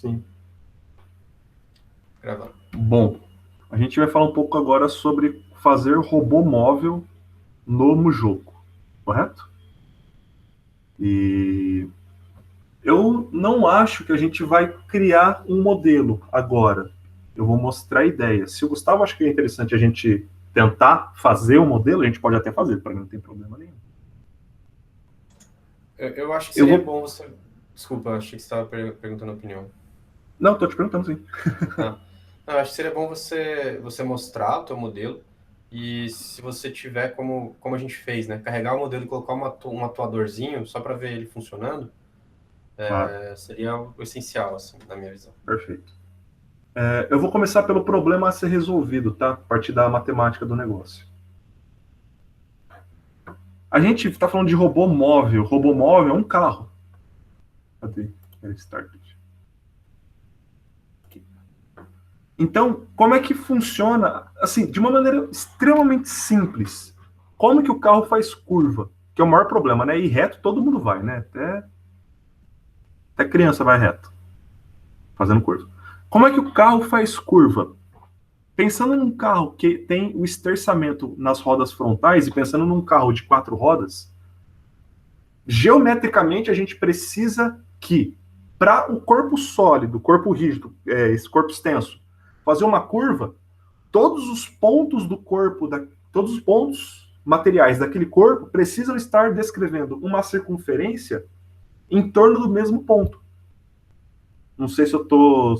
Sim. Gravando. Bom, a gente vai falar um pouco agora sobre fazer robô móvel no Mujoco, correto? E eu não acho que a gente vai criar um modelo agora. Eu vou mostrar a ideia. Se o Gustavo acha que é interessante a gente tentar fazer o modelo, a gente pode até fazer, para mim não tem problema nenhum. Eu acho que Eu seria vou. bom você. Desculpa, achei que você estava perguntando a opinião. Não, tô te perguntando sim. Ah, não, eu acho que seria bom você mostrar o teu modelo e se você tiver como a gente fez, né? Carregar o modelo e colocar um atuadorzinho só para ver ele funcionando, Claro, seria o essencial, assim, na minha visão. perfeito. Eu vou começar pelo problema a ser resolvido, tá? A partir da matemática do negócio. A gente está falando de robô móvel. Robô móvel é um carro. Cadê? Era start. Então, como é que funciona? Assim, de uma maneira extremamente simples. Como que o carro faz curva? Que é o maior problema, né? Ir reto todo mundo vai, né? Até criança vai reto, fazendo curva. Como é que o carro faz curva? Pensando num carro que tem o esterçamento nas rodas frontais e pensando num carro de 4 rodas, geometricamente a gente precisa que, para o corpo sólido, corpo rígido, esse corpo extenso, fazer uma curva, todos os pontos do corpo, todos os pontos materiais daquele corpo precisam estar descrevendo uma circunferência em torno do mesmo ponto. Não sei se eu estou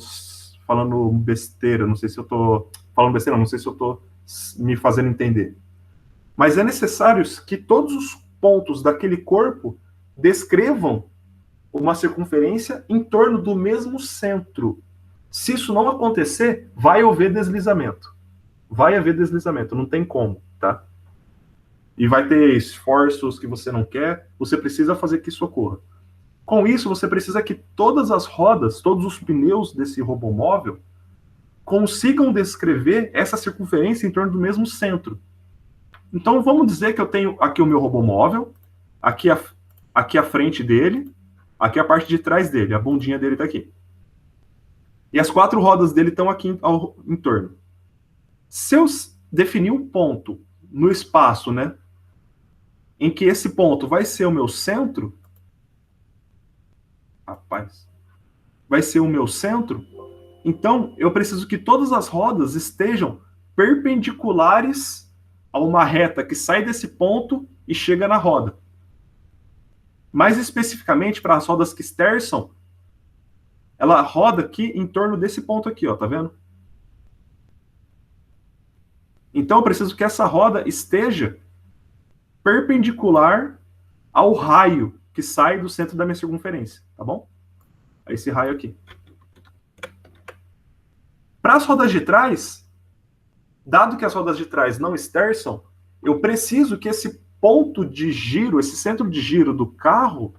falando besteira, não sei se eu estou falando besteira, não sei se eu estou me fazendo entender. Mas é necessário que todos os pontos daquele corpo descrevam uma circunferência em torno do mesmo centro. Se isso não acontecer, vai haver deslizamento. Vai haver deslizamento, não tem como, tá? E vai ter esforços que você não quer, você precisa fazer que isso ocorra. Com isso, você precisa que todas as rodas, todos os pneus desse robô móvel consigam descrever essa circunferência em torno do mesmo centro. Então, vamos dizer que eu tenho aqui o meu robô móvel, aqui a frente dele, aqui a parte de trás dele, a bundinha dele está aqui. E as 4 rodas dele estão aqui em torno. Se eu definir um ponto no espaço, né, em que esse ponto vai ser o meu centro, rapaz, vai ser o meu centro, então eu preciso que todas as rodas estejam perpendiculares a uma reta que sai desse ponto e chega na roda. Mais especificamente para as rodas que esterçam, ela roda aqui em torno desse ponto aqui, ó, tá vendo? Então eu preciso que essa roda esteja perpendicular ao raio que sai do centro da minha circunferência, tá bom? É esse raio aqui. Para as rodas de trás, dado que as rodas de trás não esterçam, eu preciso que esse ponto de giro, esse centro de giro do carro,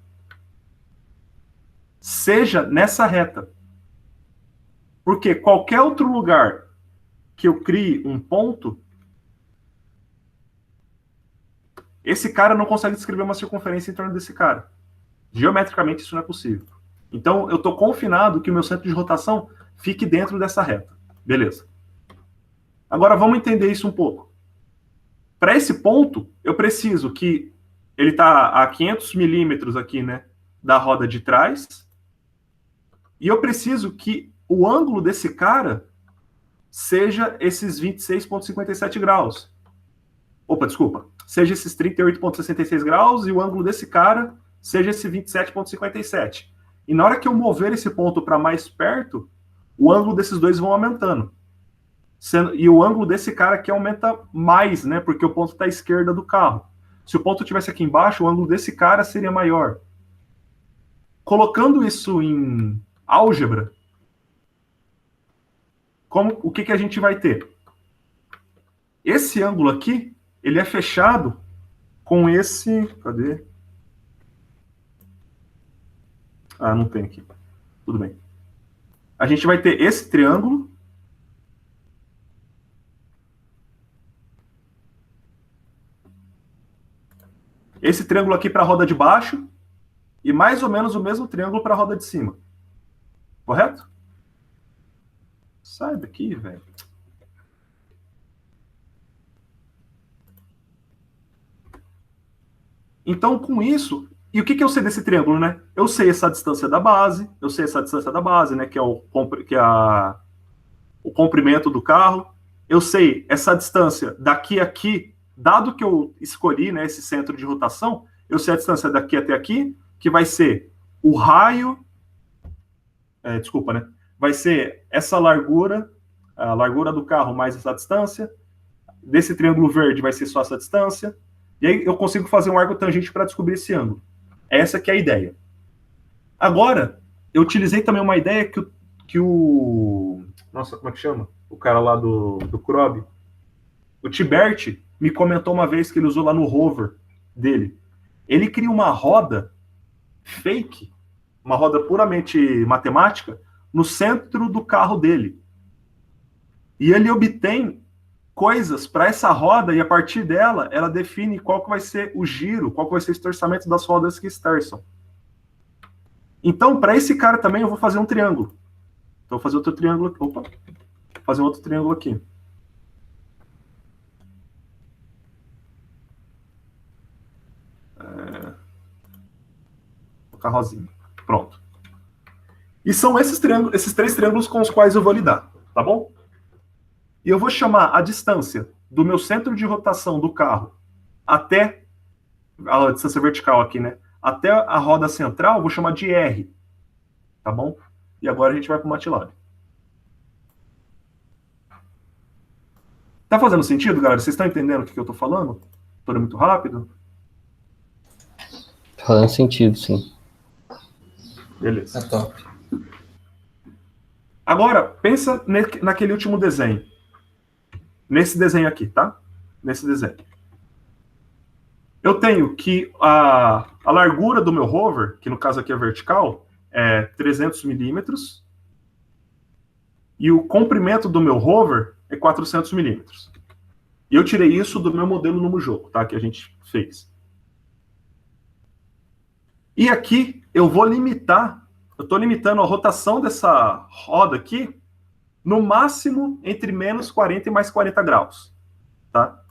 seja nessa reta. Porque qualquer outro lugar que eu crie um ponto, esse cara não consegue descrever uma circunferência em torno desse cara. Geometricamente isso não é possível. Então eu estou confinado que o meu centro de rotação fique dentro dessa reta. Beleza. Agora vamos entender isso um pouco. Para esse ponto, eu preciso que ele está a 500 milímetros aqui, né, da roda de trás, e eu preciso que o ângulo desse cara seja esses 26,57 graus. Opa, desculpa. Seja esses 38,66 graus e o ângulo desse cara seja esse 27,57. E na hora que eu mover esse ponto para mais perto, o ângulo desses dois vão aumentando. E o ângulo desse cara aqui aumenta mais, né? Porque o ponto está à esquerda do carro. Se o ponto estivesse aqui embaixo, o ângulo desse cara seria maior. Colocando isso em álgebra, o que a gente vai ter? Esse ângulo aqui, ele é fechado com esse... Cadê? Ah, não tem aqui. Tudo bem. A gente vai ter esse triângulo. Esse triângulo aqui para a roda de baixo. E mais ou menos o mesmo triângulo para a roda de cima. Correto? Sai daqui, velho. Então, com isso, e o que eu sei desse triângulo, né? Eu sei essa distância da base, né? Que é o comprimento do carro. Eu sei essa distância daqui a aqui, dado que eu escolhi, né, esse centro de rotação, eu sei a distância daqui até aqui, que vai ser o raio, desculpa, né? Vai ser essa largura, a largura do carro mais essa distância. Desse triângulo verde vai ser só essa distância. E aí eu consigo fazer um arco tangente para descobrir esse ângulo. Essa que é a ideia. Agora, eu utilizei também uma ideia que o... Nossa, como é que chama? O cara lá do Crob. O Tibert me comentou uma vez que ele usou lá no rover dele. Ele cria uma roda fake, uma roda puramente matemática, no centro do carro dele. E ele obtém coisas para essa roda e a partir dela, ela define qual que vai ser o giro, qual que vai ser o estorçamento das rodas que esterçam. Então, para esse cara também, eu vou fazer um triângulo. Então, vou fazer outro triângulo. Opa! Vou fazer um outro triângulo aqui. Vou colocar rosinha. Pronto. E são esses três triângulos com os quais eu vou lidar, tá bom? E eu vou chamar a distância do meu centro de rotação do carro até a distância vertical aqui, né? Até a roda central, eu vou chamar de R, tá bom? E agora a gente vai para o MATLAB. Tá fazendo sentido, galera? Vocês estão entendendo o que eu estou falando? Estou indo muito rápido? Tá fazendo sentido, sim. Beleza. É top. Agora, pensa naquele último desenho. Nesse desenho aqui, tá? Nesse desenho. Eu tenho que a largura do meu rover, que no caso aqui é vertical, é 300 milímetros. E o comprimento do meu rover é 400 milímetros. E eu tirei isso do meu modelo no Mujoco, tá? Que a gente fez. E aqui eu vou limitar, eu estou limitando a rotação dessa roda aqui no máximo entre menos 40 e mais 40 graus, tá?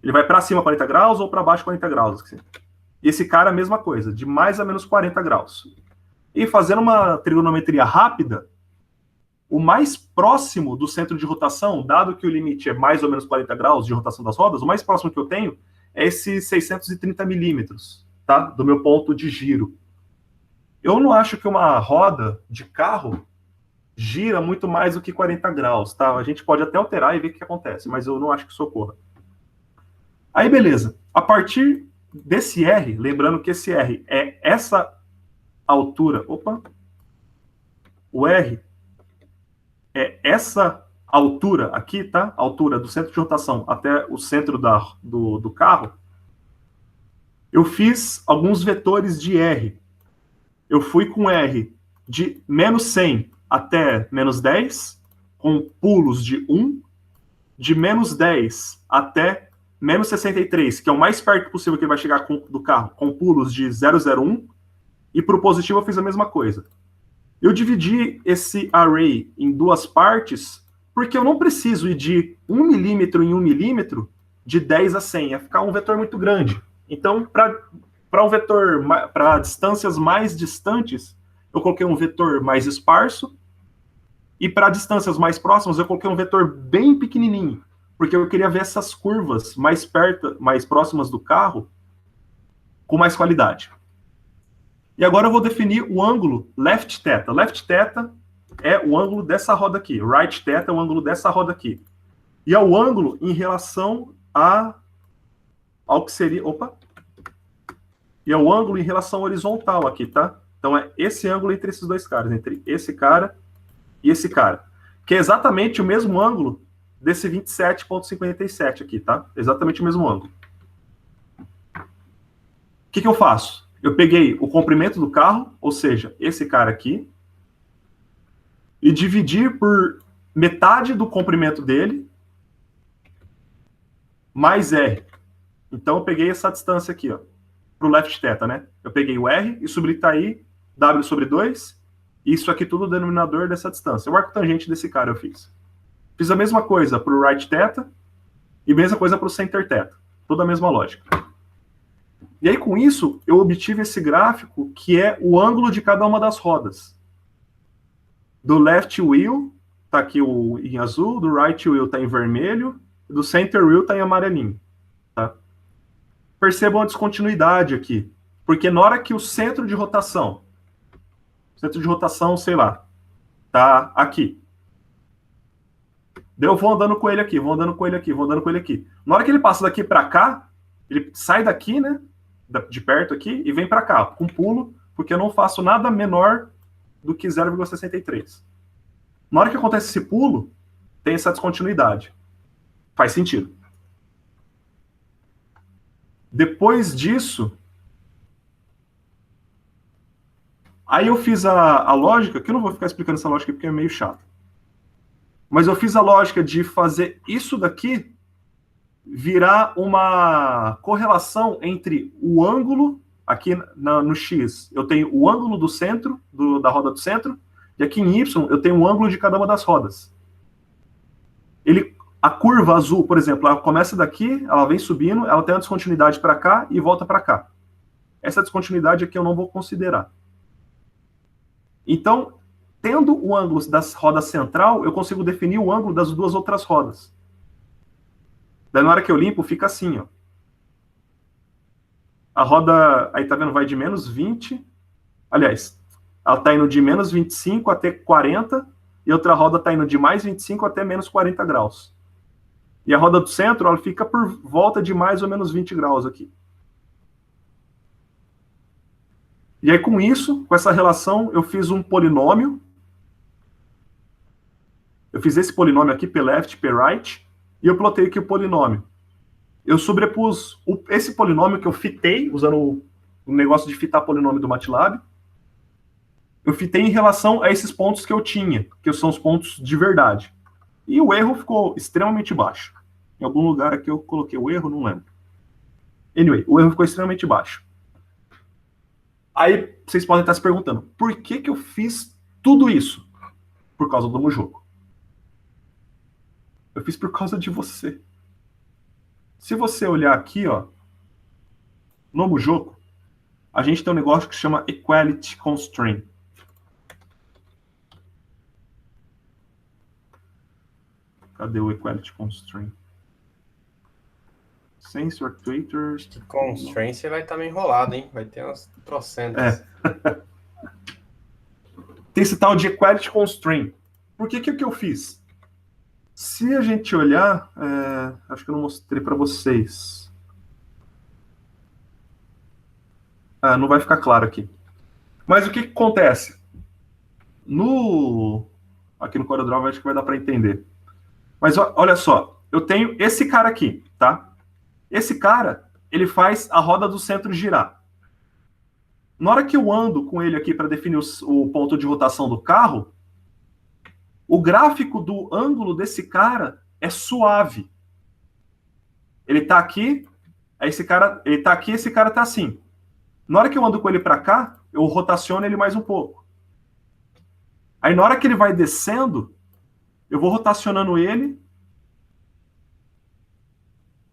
Ele vai para cima 40 graus ou para baixo 40 graus. Assim. E esse cara a mesma coisa, de mais a menos 40 graus. E fazendo uma trigonometria rápida, o mais próximo do centro de rotação, dado que o limite é mais ou menos 40 graus de rotação das rodas, o mais próximo que eu tenho é esse 630 milímetros, tá? Do meu ponto de giro. Eu não acho que uma roda de carro gira muito mais do que 40 graus, tá? A gente pode até alterar e ver o que acontece, mas eu não acho que isso ocorra. Aí, beleza. A partir desse R, lembrando que esse R é essa altura... Opa! O R é essa altura aqui, tá? A altura do centro de rotação até o centro do carro. Eu fiz alguns vetores de R. Eu fui com R de menos 100 até menos 10, com pulos de 1, de menos 10 até menos 63, que é o mais perto possível que ele vai chegar do carro, com pulos de 001, e para o positivo eu fiz a mesma coisa. Eu dividi esse array em duas partes, porque eu não preciso ir de 1 milímetro em 1 milímetro de 10 a 100, ia ficar um vetor muito grande. Então, para um vetor, para distâncias mais distantes, eu coloquei um vetor mais esparso, e para distâncias mais próximas, eu coloquei um vetor bem pequenininho, porque eu queria ver essas curvas mais próximas do carro, com mais qualidade. E agora eu vou definir o ângulo left theta. Left theta é o ângulo dessa roda aqui. Right theta é o ângulo dessa roda aqui. E é o ângulo em relação ao que seria... Opa! E é o ângulo em relação horizontal aqui, tá? Então é esse ângulo entre esses dois caras, entre esse cara e esse cara. Que é exatamente o mesmo ângulo desse 27,57 aqui, tá? Exatamente o mesmo ângulo. O que eu faço? Eu peguei o comprimento do carro, ou seja, esse cara aqui, e dividi por metade do comprimento dele, mais R. Então eu peguei essa distância aqui, ó, para o left theta, né? Eu peguei o R e subtraí W sobre 2, e isso aqui tudo o denominador dessa distância. O arco tangente desse cara eu fiz. Fiz a mesma coisa para o right θ e mesma coisa para o center θ. Toda a mesma lógica. E aí, com isso, eu obtive esse gráfico que é o ângulo de cada uma das rodas. Do left wheel, está aqui em azul, do right wheel está em vermelho, e do center wheel está em amarelinho. Tá? Percebam a descontinuidade aqui. Porque na hora que o centro de rotação, sei lá, tá aqui. Daí eu vou andando com ele aqui, vou andando com ele aqui, vou andando com ele aqui. Na hora que ele passa daqui para cá, ele sai daqui, né, de perto aqui, e vem para cá, com pulo, porque eu não faço nada menor do que 0,63. Na hora que acontece esse pulo, tem essa descontinuidade. Faz sentido. Depois disso, aí eu fiz a lógica, que eu não vou ficar explicando essa lógica porque é meio chato. Mas eu fiz a lógica de fazer isso daqui virar uma correlação entre o ângulo, aqui no X, eu tenho o ângulo do centro, da roda do centro, e aqui em Y eu tenho o ângulo de cada uma das rodas. A curva azul, por exemplo, ela começa daqui, ela vem subindo, ela tem uma descontinuidade para cá e volta para cá. Essa descontinuidade aqui eu não vou considerar. Então, tendo o ângulo da roda central, eu consigo definir o ângulo das duas outras rodas. Daí na hora que eu limpo, fica assim, ó. A roda, aí tá vendo, vai de menos 20. Aliás, ela tá indo de menos 25 até 40, e outra roda tá indo de mais 25 até menos 40 graus. E a roda do centro, ela fica por volta de mais ou menos 20 graus aqui. E aí, com isso, com essa relação, eu fiz um polinômio. Eu fiz esse polinômio aqui, P left, P right, e eu plotei aqui o polinômio. Eu sobrepus esse polinômio que eu fitei, usando o negócio de fitar polinômio do MATLAB. Eu fitei em relação a esses pontos que eu tinha, que são os pontos de verdade. E o erro ficou extremamente baixo. Em algum lugar aqui eu coloquei o erro, não lembro. Anyway, o erro ficou extremamente baixo. Aí vocês podem estar se perguntando, por que eu fiz tudo isso? Por causa do Mujoco. Eu fiz por causa de você. Se você olhar aqui, ó, no Mujoco, a gente tem um negócio que se chama Equality Constraint. Cadê o Equality Constraint? Sensor Actuators. Constraint você vai estar meio enrolado, hein? Vai ter umas trocentas. Tem esse tal de Equality Constraint. Por que eu fiz? Se a gente olhar, acho que eu não mostrei para vocês. Não vai ficar claro aqui. Mas o que acontece? Aqui no CorelDRAW acho que vai dar para entender. Mas olha só, eu tenho esse cara aqui, tá? Esse cara, ele faz a roda do centro girar. Na hora que eu ando com ele aqui para definir o ponto de rotação do carro, o gráfico do ângulo desse cara é suave. Ele tá aqui, ele tá aqui, esse cara tá assim. Na hora que eu ando com ele para cá, eu rotaciono ele mais um pouco. Aí na hora que ele vai descendo, eu vou rotacionando ele.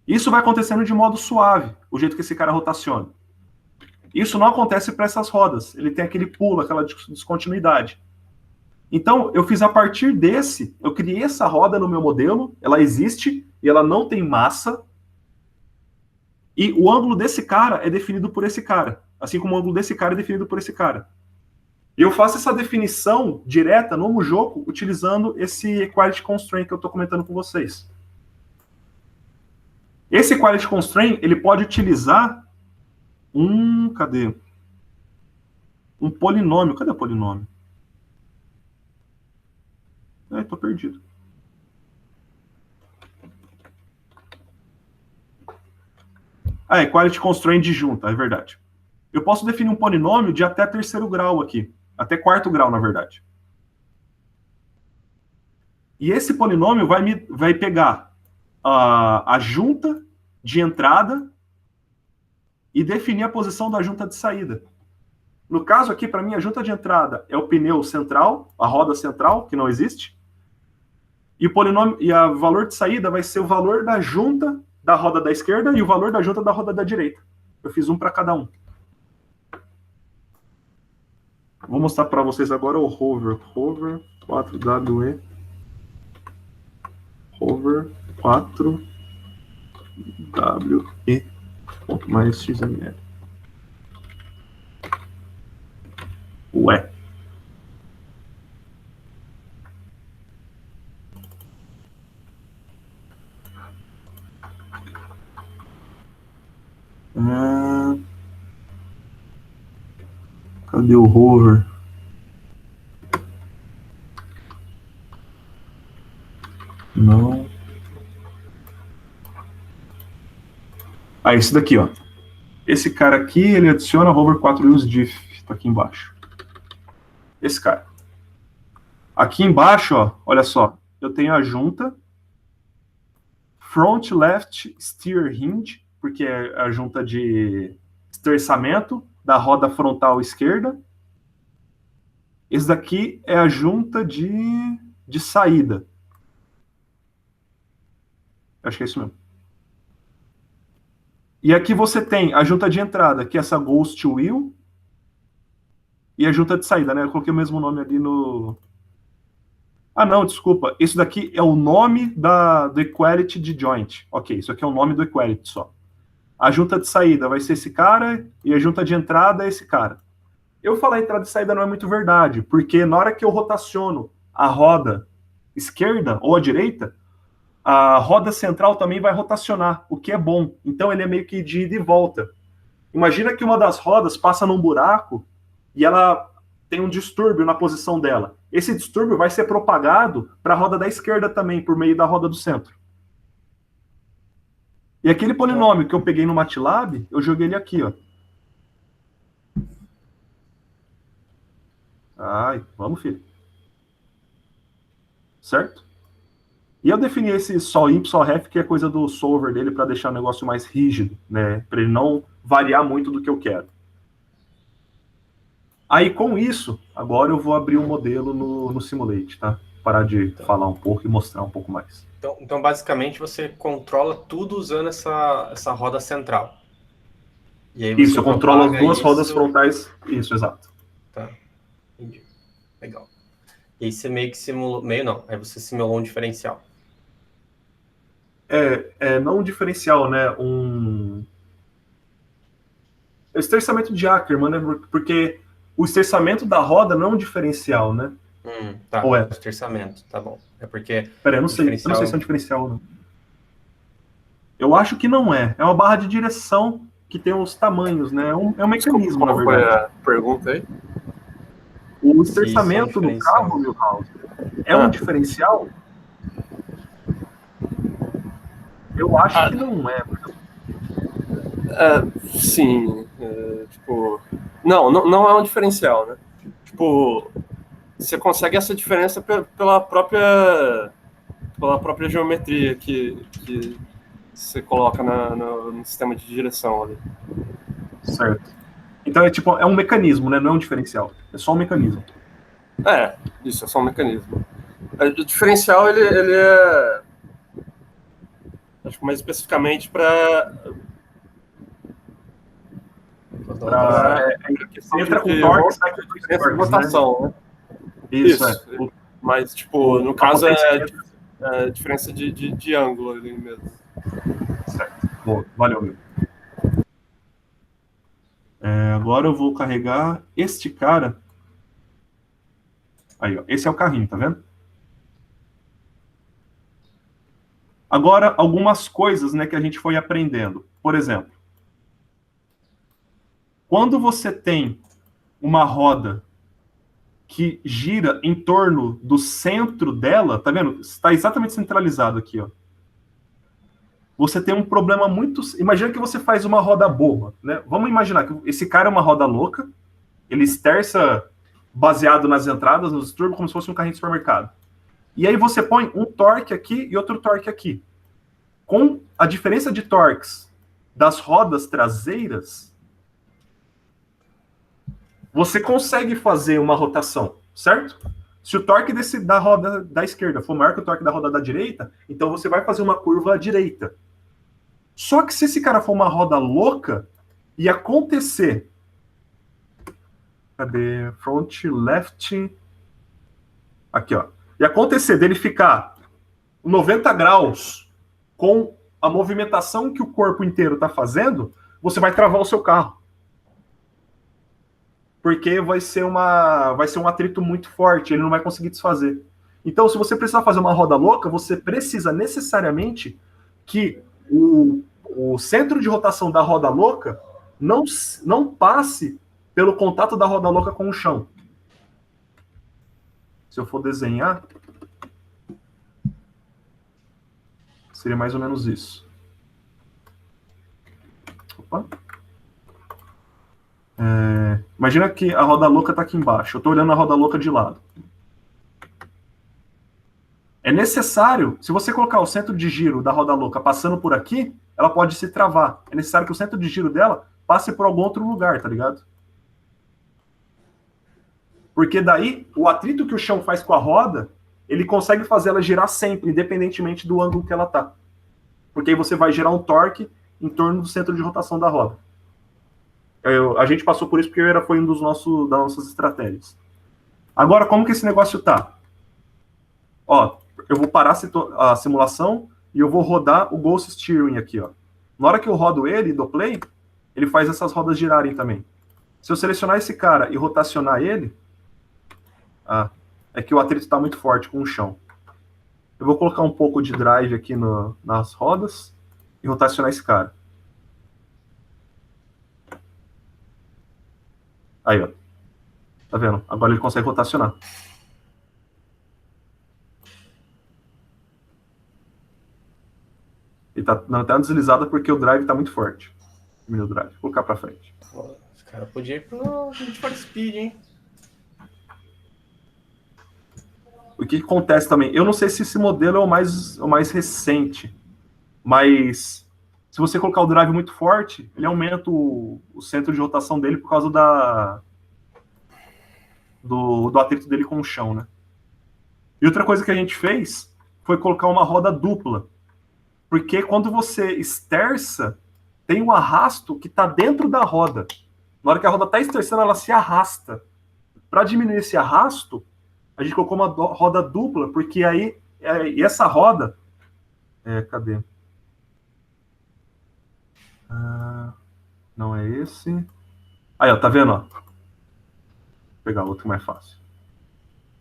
Isso vai acontecendo de modo suave, o jeito que esse cara rotaciona. Isso não acontece para essas rodas. Ele tem aquele pulo, aquela descontinuidade. Então, eu fiz a partir desse, eu criei essa roda no meu modelo, ela existe e ela não tem massa. E o ângulo desse cara é definido por esse cara, assim como o ângulo desse cara é definido por esse cara. E eu faço essa definição direta no Mujoco utilizando esse Equality Constraint que eu estou comentando com vocês. Esse Equality Constraint, ele pode utilizar cadê? Um polinômio. Cadê o polinômio? Tô perdido. Equality Constraint disjunta, é verdade. Eu posso definir um polinômio de até terceiro grau aqui. Até quarto grau, na verdade. E esse polinômio vai pegar a junta de entrada e definir a posição da junta de saída. No caso aqui, para mim, a junta de entrada é o pneu central, a roda central, que não existe. E o polinômio e o valor de saída vai ser o valor da junta da roda da esquerda e o valor da junta da roda da direita. Eu fiz um para cada um. Vou mostrar para vocês agora o hover. Hover 4WE. Hover 4WE. Ponto mais XML. Ué. Cadê o hover? Não. Ah, esse daqui, ó. Esse cara aqui, ele adiciona hover 4 use diff. Tá aqui embaixo. Esse cara. Aqui embaixo, ó, olha só. Eu tenho a junta. Front left steer hinge, porque é a junta de esterçamento da roda frontal esquerda. Esse daqui é a junta de saída. Acho que é isso mesmo. E aqui você tem a junta de entrada, que é essa ghost wheel, e a junta de saída, né? Eu coloquei o mesmo nome ali no... Ah, não, desculpa. Isso daqui é o nome do equality de joint. Ok, isso aqui é o nome do equality só. A junta de saída vai ser esse cara, e a junta de entrada é esse cara. Eu falar entrada e saída não é muito verdade, porque na hora que eu rotaciono a roda esquerda ou a direita, a roda central também vai rotacionar, o que é bom. Então ele é meio que de ida e volta. Imagina que uma das rodas passa num buraco e ela tem um distúrbio na posição dela. Esse distúrbio vai ser propagado para a roda da esquerda também, por meio da roda do centro. E aquele polinômio que eu peguei no MATLAB, eu joguei ele aqui, ó. Ai, vamos, filho. Certo? E eu defini esse só imp, só ref, que é coisa do solver dele, para deixar o negócio mais rígido, né? Para ele não variar muito do que eu quero. Aí, com isso, agora eu vou abrir um modelo no Simulate, tá? Parar de falar um pouco e mostrar um pouco mais. Então, basicamente, você controla tudo usando essa roda central. E aí isso, eu controlo as duas rodas frontais. Isso, exato. Tá, entendi. Legal. E aí você meio que simulou... Meio não, aí você simulou um diferencial. Não um diferencial, né? Um esterçamento de Ackermann, né? Porque o esterçamento da roda não é um diferencial, né? Tá, ou é? Esterçamento, tá bom. É porque... Pera, eu não sei se é um diferencial ou não. Eu acho que não é. É uma barra de direção que tem os tamanhos, né? É um mecanismo, na verdade. Qual foi a pergunta aí? O esterçamento no carro, Milhouse, é um diferencial? Eu acho que não é. Sim. Tipo... Não é um diferencial, né? Tipo, você consegue essa diferença pela própria geometria que você coloca no sistema de direção ali. Certo. Então é um mecanismo, né? Não é um diferencial. É só um mecanismo. Isso, é só um mecanismo. O diferencial, ele é... Acho que mais especificamente para entra com torque, sai com diferença de rotação, né? Isso. Mas, tipo, no caso é diferença de ângulo ali mesmo. Certo. Boa, valeu, meu. Agora eu vou carregar este cara. Aí, ó. Esse é o carrinho, tá vendo? Agora, algumas coisas, né, que a gente foi aprendendo. Por exemplo, quando você tem uma roda que gira em torno do centro dela, tá vendo? Está exatamente centralizado aqui, ó. Você tem um problema muito... Imagina que você faz uma roda boba, né? Vamos imaginar que esse cara é uma roda louca, ele esterça baseado nas entradas, nos turbos, como se fosse um carrinho de supermercado. E aí você põe um torque aqui e outro torque aqui. Com a diferença de torques das rodas traseiras, você consegue fazer uma rotação, certo? Se o torque da roda da esquerda for maior que o torque da roda da direita, então você vai fazer uma curva à direita. Só que se esse cara for uma roda louca, e acontecer... Cadê? Front, left... Aqui, ó. E acontecer dele ficar 90 graus com a movimentação que o corpo inteiro está fazendo, você vai travar o seu carro. Porque vai ser um atrito muito forte, ele não vai conseguir desfazer. Então, se você precisar fazer uma roda louca, você precisa necessariamente que o centro de rotação da roda louca não passe pelo contato da roda louca com o chão. Se eu for desenhar, seria mais ou menos isso. Opa. Imagina que a roda louca está aqui embaixo. Eu estou olhando a roda louca de lado. É necessário, se você colocar o centro de giro da roda louca passando por aqui, ela pode se travar. É necessário que o centro de giro dela passe por algum outro lugar, tá ligado? Porque daí, o atrito que o chão faz com a roda, ele consegue fazer ela girar sempre, independentemente do ângulo que ela tá. Porque aí você vai gerar um torque em torno do centro de rotação da roda. A gente passou por isso porque foi um das nossas estratégias. Agora, como que esse negócio tá? Ó, eu vou parar a simulação e eu vou rodar o Ghost Steering aqui, ó. Na hora que eu rodo ele e dou play, ele faz essas rodas girarem também. Se eu selecionar esse cara e rotacionar ele, é que o atrito está muito forte com o chão. Eu vou colocar um pouco de drive aqui nas rodas e rotacionar esse cara. Aí, ó. Tá vendo? Agora ele consegue rotacionar. Ele tá dando até uma deslizada porque o drive tá muito forte. Diminuiu o drive. Vou colocar pra frente. Esse cara podia ir pro Need for Speed, hein? O que acontece também? Eu não sei se esse modelo é o mais recente, mas se você colocar o drive muito forte, ele aumenta o centro de rotação dele por causa do atrito dele com o chão, né? E outra coisa que a gente fez foi colocar uma roda dupla, porque quando você esterça, tem um arrasto que está dentro da roda. Na hora que a roda está esterçando, ela se arrasta. Para diminuir esse arrasto, a gente colocou uma roda dupla, porque aí, e essa roda... cadê? Não é esse. Aí, ó, tá vendo? Ó? Vou pegar outro mais fácil.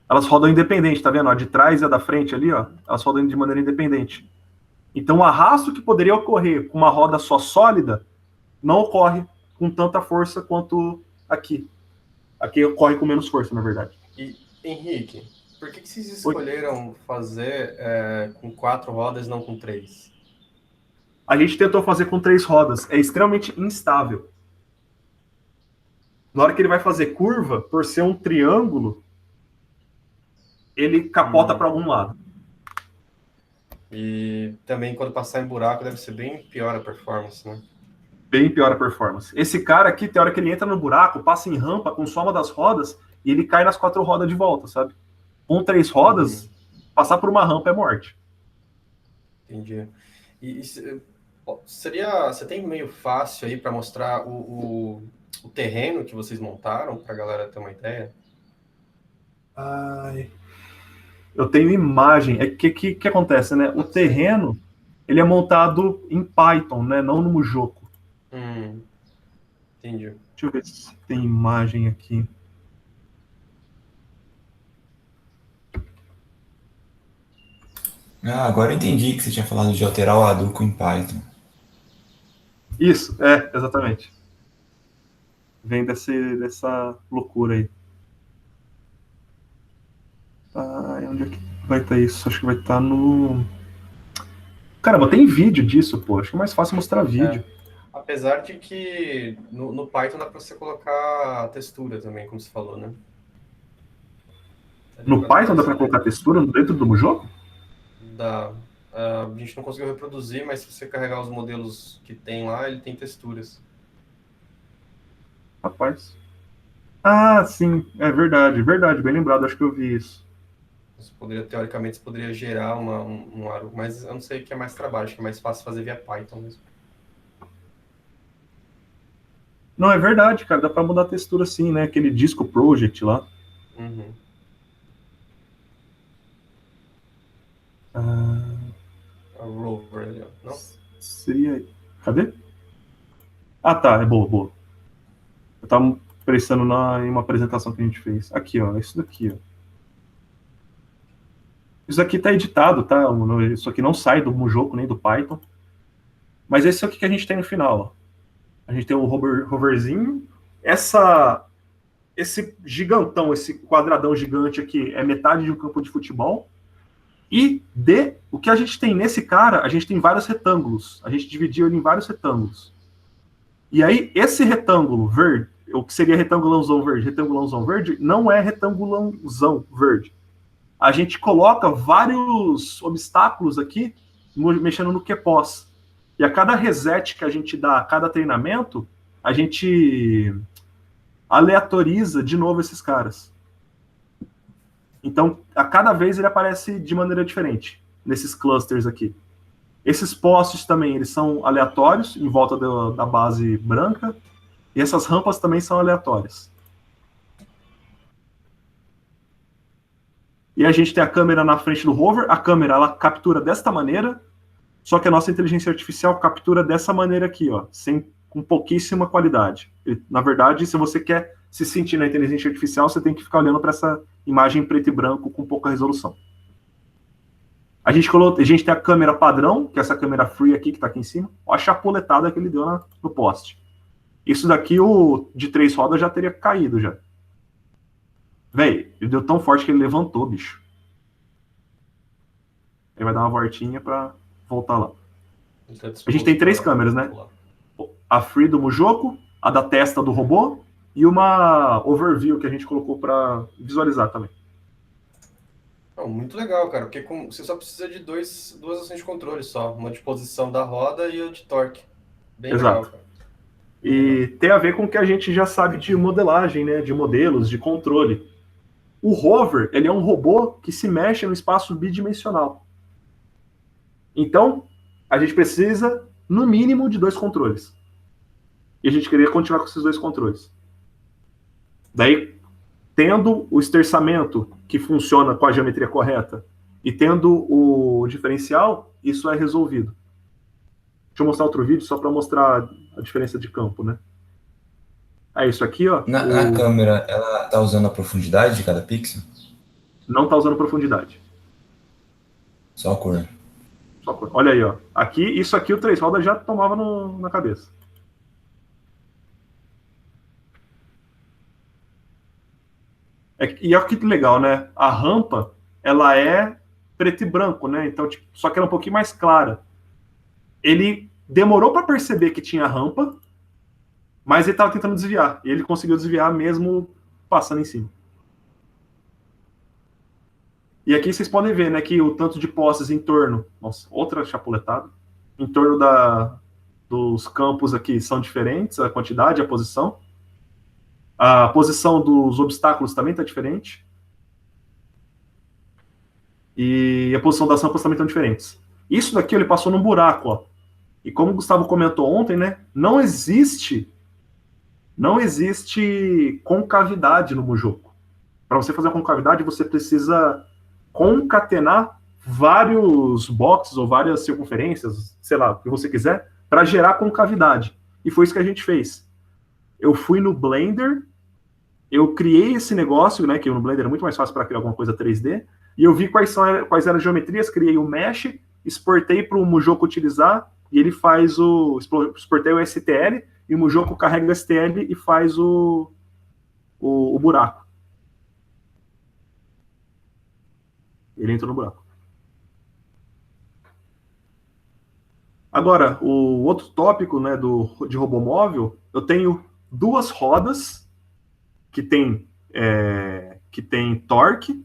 Elas rodam independente, tá vendo? A de trás e a da frente ali, ó, elas rodam de maneira independente. Então, o arrasto que poderia ocorrer com uma roda só sólida não ocorre com tanta força quanto aqui. Aqui ocorre com menos força, na verdade. E, Henrique, por que vocês escolheram fazer com 4 rodas e não com 3? A gente tentou fazer com 3 rodas. É extremamente instável. Na hora que ele vai fazer curva, por ser um triângulo, ele capota para algum lado. E também quando passar em buraco deve ser bem pior a performance, né? Bem pior a performance. Esse cara aqui, tem hora que ele entra no buraco, passa em rampa com só uma das rodas e ele cai nas 4 rodas de volta, sabe? Com 3 rodas, passar por uma rampa é morte. Entendi. E você tem meio fácil aí para mostrar o terreno que vocês montaram para a galera ter uma ideia? Eu tenho imagem. Que acontece, né? O terreno, ele é montado em Python, né? Não no Mujoko. Entendi. Deixa eu ver se tem imagem aqui. Agora eu entendi que você tinha falado de alterar o Hadouken em Python. Isso, exatamente. Vem dessa loucura aí. Onde é que vai estar isso? Acho que vai estar no... Caramba, tem vídeo disso, pô. Acho que é mais fácil mostrar vídeo. Apesar de que no Python dá para você colocar textura também, como você falou, né? No Python dá para colocar textura dentro do jogo? Dá. A gente não conseguiu reproduzir, mas se você carregar os modelos que tem lá, ele tem texturas. Rapaz. Sim, é verdade, bem lembrado, acho que eu vi isso. Teoricamente, você poderia gerar um aro, mas eu não sei o que é mais trabalho, acho que é mais fácil fazer via Python mesmo. Não, é verdade, cara, dá pra mudar a textura assim, né? Aquele Disco Project lá. Uhum. A Rover ali, ó. Não? Seria. Cadê? Ah, tá, é boa. Eu tava prestando em uma apresentação que a gente fez. Aqui, ó, isso daqui, ó. Isso aqui tá editado, tá? Isso aqui não sai do Mujoco nem do Python. Mas esse é o que a gente tem no final, ó. A gente tem o roverzinho. Esse gigantão, esse quadradão gigante aqui é metade de um campo de futebol. E o que a gente tem nesse cara, a gente tem vários retângulos. A gente dividiu ele em vários retângulos. E aí, esse retângulo verde, o que seria retangulãozão verde, não é retangulãozão verde. A gente coloca vários obstáculos aqui, mexendo no QPOS. E a cada reset que a gente dá, a cada treinamento, a gente aleatoriza de novo esses caras. Então, a cada vez ele aparece de maneira diferente, nesses clusters aqui. Esses postes também, eles são aleatórios, em volta da base branca, e essas rampas também são aleatórias. E a gente tem a câmera na frente do rover, a câmera ela captura desta maneira, só que a nossa inteligência artificial captura dessa maneira aqui, ó, com pouquíssima qualidade. Na verdade, se você quer se sentir na inteligência artificial, você tem que ficar olhando para essa imagem preto e branco com pouca resolução. A gente tem a câmera padrão, que é essa câmera free aqui, que está aqui em cima. Olha a chapuletada que ele deu no poste. Isso daqui, o de 3 rodas, já teria caído, já. Véi, ele deu tão forte que ele levantou, bicho. Ele vai dar uma voltinha para voltar lá. A gente tem 3 câmeras, né? A free do Mujoco, a da testa do robô e uma overview que a gente colocou para visualizar também. Muito legal, cara, porque você só precisa de duas ações de controle só, uma de posição da roda e a de torque. Bem Exato. legal, cara. E tem a ver com o que a gente já sabe de modelagem, né, de modelos, de controle. O rover, ele é um robô que se mexe no espaço bidimensional. Então, a gente precisa, no mínimo, de 2 controles. E a gente queria continuar com esses 2 controles. Daí, tendo o esterçamento que funciona com a geometria correta e tendo o diferencial, isso é resolvido. Deixa eu mostrar outro vídeo só para mostrar a diferença de campo, né? É isso aqui, ó. Na câmera, ela tá usando a profundidade de cada pixel? Não tá usando profundidade. Só a cor. Só cor. Olha aí, ó. Isso aqui o 3 rodas já tomava na cabeça. E olha que legal, né? A rampa, ela é preto e branco, né? Então, só que ela é um pouquinho mais clara. Ele demorou para perceber que tinha rampa, mas ele estava tentando desviar. E ele conseguiu desviar mesmo passando em cima. E aqui vocês podem ver, né, que o tanto de postes em torno... Nossa, outra chapuletada. Em torno dos campos aqui são diferentes, a quantidade, a posição. A posição dos obstáculos também está diferente. E a posição das rampas também estão diferentes. Isso daqui ele passou num buraco, ó. E como o Gustavo comentou ontem, né, não existe concavidade no Mujoco. Para você fazer a concavidade, você precisa concatenar vários boxes ou várias circunferências, sei lá, o que você quiser, para gerar concavidade. E foi isso que a gente fez. Eu fui no Blender, eu criei esse negócio, né, que no Blender é muito mais fácil para criar alguma coisa 3D, e eu vi quais eram as geometrias, criei o mesh, exportei para o Mujoco utilizar, e ele exportei o STL, e o Mujoco carrega o STL e faz o buraco. Ele entra no buraco. Agora, o outro tópico, né, de robô móvel, eu tenho 2 rodas que tem torque,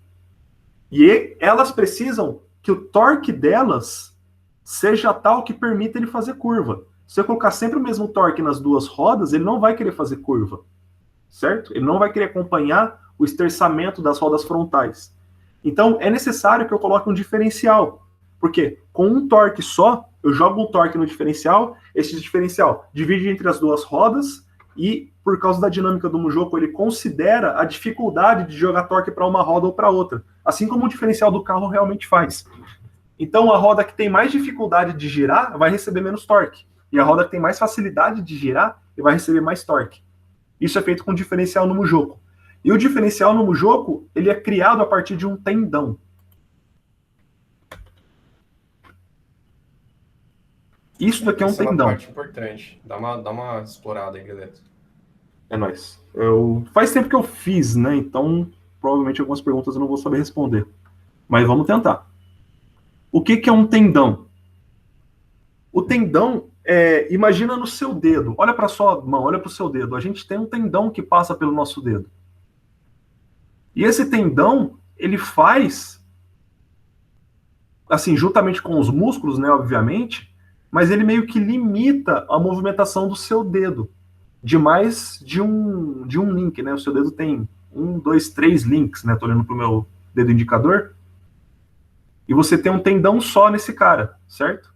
e elas precisam que o torque delas seja tal que permita ele fazer curva. Se eu colocar sempre o mesmo torque nas 2 rodas, ele não vai querer fazer curva, certo? Ele não vai querer acompanhar o esterçamento das rodas frontais. Então, é necessário que eu coloque um diferencial. Porque com um torque só, eu jogo um torque no diferencial, esse diferencial divide entre as duas rodas e, por causa da dinâmica do Mujoku, ele considera a dificuldade de jogar torque para uma roda ou para outra. Assim como o diferencial do carro realmente faz. Então, a roda que tem mais dificuldade de girar vai receber menos torque. E a roda que tem mais facilidade de girar vai receber mais torque. Isso é feito com diferencial no Mujoku. E o diferencial no Mujoku, ele é criado a partir de um tendão. Isso daqui é um Essa tendão. É uma parte importante. Dá uma explorada aí, galera. É nóis. Faz tempo que eu fiz, né? Então, provavelmente algumas perguntas eu não vou saber responder. Mas vamos tentar. O que é um tendão? O tendão imagina no seu dedo. Olha para sua mão, olha para o seu dedo. A gente tem um tendão que passa pelo nosso dedo. E esse tendão, ele faz, assim, juntamente com os músculos, né, obviamente, mas ele meio que limita a movimentação do seu dedo de mais de um link, né? O seu dedo tem 1, 2, 3 links, né? Tô olhando pro meu dedo indicador. E você tem um tendão só nesse cara, certo?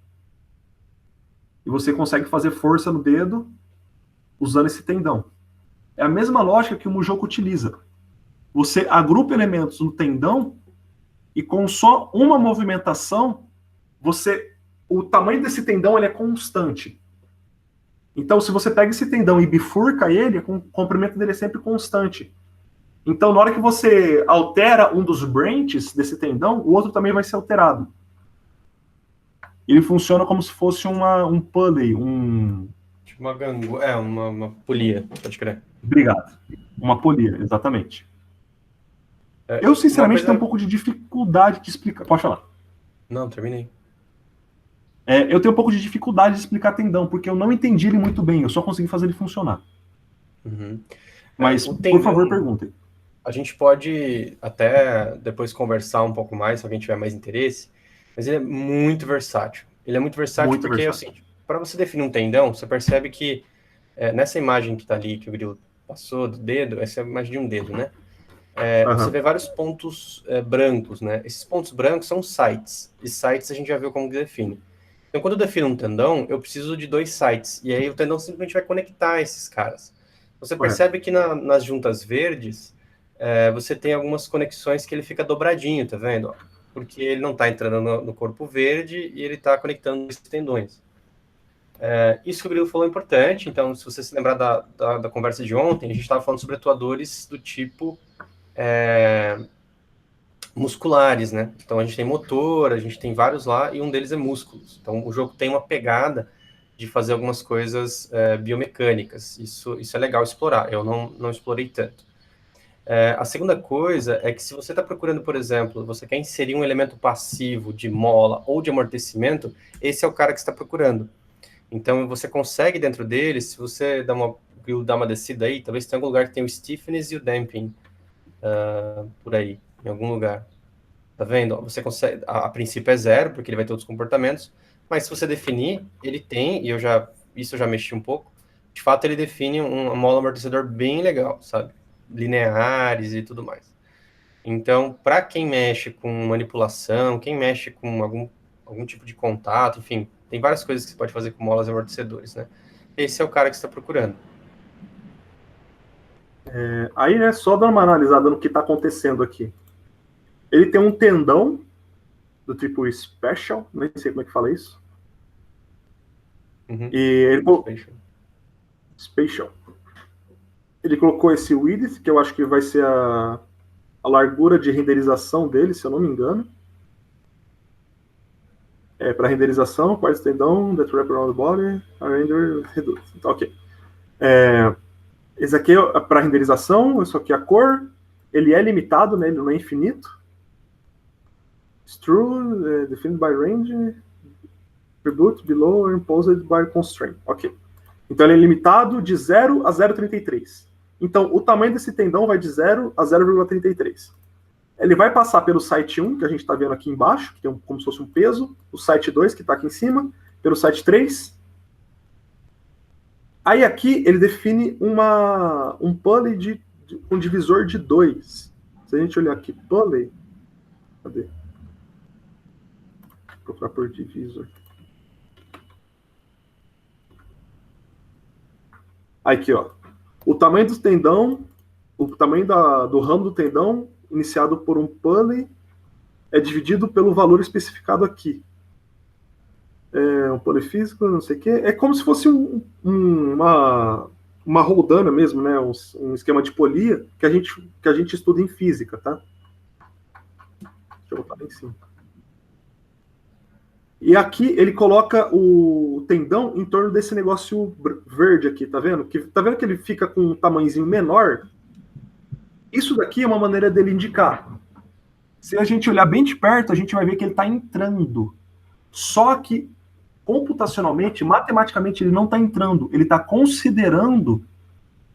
E você consegue fazer força no dedo usando esse tendão. É a mesma lógica que o Mujoku utiliza. Você agrupa elementos no tendão e com só uma movimentação, o tamanho desse tendão ele é constante. Então, se você pega esse tendão e bifurca ele, o comprimento dele é sempre constante. Então, na hora que você altera um dos branches desse tendão, o outro também vai ser alterado. Ele funciona como se fosse um pulley, Tipo uma polia, pode crer. Obrigado. Uma polia, exatamente. Eu, sinceramente, tenho um pouco de dificuldade de explicar. Pode falar. Não, terminei. Eu tenho um pouco de dificuldade de explicar tendão, porque eu não entendi ele muito bem, eu só consegui fazer ele funcionar. Uhum. Mas, por favor, perguntem. A gente pode até depois conversar um pouco mais, se alguém tiver mais interesse, mas ele é muito versátil. Ele é muito versátil porque é o seguinte, para você definir um tendão, você percebe que nessa imagem que está ali, que o Grilo passou do dedo, essa é a imagem de um dedo, né? Você vê vários pontos brancos, né? Esses pontos brancos são sites, e sites a gente já viu como que define. Então, quando eu defino um tendão, eu preciso de 2 sites, e aí o tendão simplesmente vai conectar esses caras. Você percebe que nas juntas verdes, você tem algumas conexões que ele fica dobradinho, tá vendo? Porque ele não está entrando no corpo verde e ele está conectando esses tendões. Isso que o Grilo falou é importante, então, se você se lembrar da conversa de ontem, a gente estava falando sobre atuadores do tipo musculares, né? Então, a gente tem motor, a gente tem vários lá, e um deles é músculos. Então, o jogo tem uma pegada de fazer algumas coisas biomecânicas. Isso é legal explorar, eu não explorei tanto. A segunda coisa é que se você está procurando, por exemplo, você quer inserir um elemento passivo de mola ou de amortecimento, esse é o cara que você está procurando. Então, você consegue dentro dele, se você dá uma descida aí, talvez tenha algum lugar que tem o stiffness e o damping por aí, em algum lugar. Tá vendo? Você consegue, a princípio é 0, porque ele vai ter outros comportamentos, mas se você definir, ele tem, e isso eu já mexi um pouco, de fato ele define um mola amortecedor bem legal, sabe? Lineares e tudo mais. Então, para quem mexe com manipulação, quem mexe com algum tipo de contato, enfim, tem várias coisas que você pode fazer com molas e amortecedores, né? Esse é o cara que você está procurando. Aí, né, só dar uma analisada no que está acontecendo aqui. Ele tem um tendão do tipo special, nem sei como é que fala isso. Uhum. E ele Spatial. Ele colocou esse width, que eu acho que vai ser a largura de renderização dele, se eu não me engano. Para renderização, quais tendão, that wrap around the body, render, reduce. Então, ok. Esse aqui é para renderização, isso aqui é a cor. Ele é limitado, né? Ele não é infinito. True, defined by range, attribute below or imposed by constraint. Ok. Então ele é limitado de 0 a 0,33. Então o tamanho desse tendão vai de 0 a 0,33. Ele vai passar pelo site 1, que a gente está vendo aqui embaixo, que tem como se fosse um peso, o site 2, que está aqui em cima, pelo site 3. Aí aqui ele define um pulley com divisor de 2. Se a gente olhar aqui, pulley, Cadê? Vou procurar por divisor. Aqui, ó. O tamanho do tendão, o tamanho do ramo do tendão, iniciado por um pulley, é dividido pelo valor especificado aqui. Um pulley físico, não sei o quê. É como se fosse uma roldana mesmo, né? Um esquema de polia que a gente estuda em física, tá? Deixa eu botar lá em cima. E aqui ele coloca o tendão em torno desse negócio verde aqui, tá vendo? Tá vendo que ele fica com um tamanhozinho menor? Isso daqui é uma maneira dele indicar. Se a gente olhar bem de perto, a gente vai ver que ele está entrando. Só que, computacionalmente, matematicamente, ele não está entrando. Ele está considerando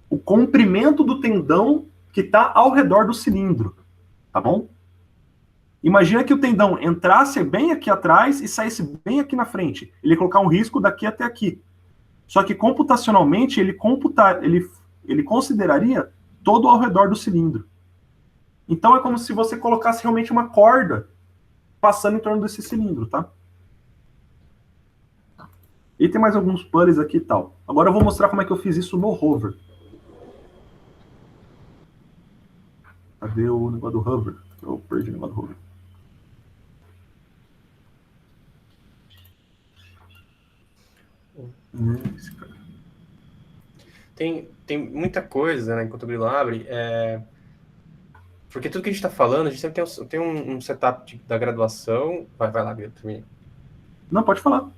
o comprimento do tendão que está ao redor do cilindro. Tá bom? Imagina que o tendão entrasse bem aqui atrás e saísse bem aqui na frente. Ele ia colocar um risco daqui até aqui. Só que computacionalmente ele consideraria todo ao redor do cilindro. Então é como se você colocasse realmente uma corda passando em torno desse cilindro, tá? E tem mais alguns pulleys aqui e tal. Agora eu vou mostrar como é que eu fiz isso no hover. Cadê o negócio do hover? Eu perdi o negócio do hover. Tem muita coisa, né, enquanto o Grilo abre, porque tudo que a gente está falando, a gente sempre tem um setup da graduação. Vai lá, Grilo, termina. Não, pode falar.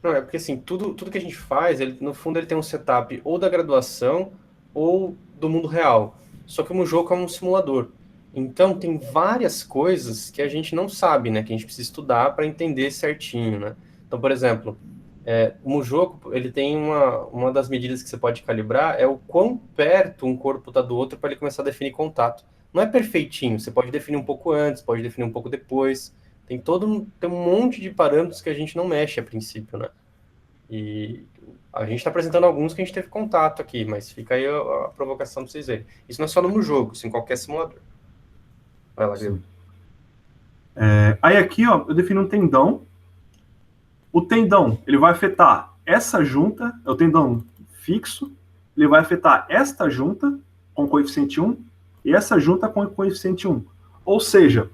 Não, é porque assim, tudo que a gente faz, no fundo ele tem um setup ou da graduação ou do mundo real. Só que o jogo é um simulador. Então tem várias coisas que a gente não sabe, né, que a gente precisa estudar para entender certinho, né? Então, por exemplo, o jogo, ele tem uma das medidas que você pode calibrar é o quão perto um corpo está do outro para ele começar a definir contato. Não é perfeitinho, você pode definir um pouco antes, pode definir um pouco depois. Tem um monte de parâmetros que a gente não mexe a princípio, né? E a gente está apresentando alguns que a gente teve contato aqui, mas fica aí a provocação para vocês verem. Isso não é só no jogo, isso em qualquer simulador. Vai lá, Grilo. Aí aqui, ó, eu defino um tendão. O tendão, ele vai afetar essa junta, é o tendão fixo, ele vai afetar esta junta com coeficiente 1 e essa junta com coeficiente 1. Ou seja,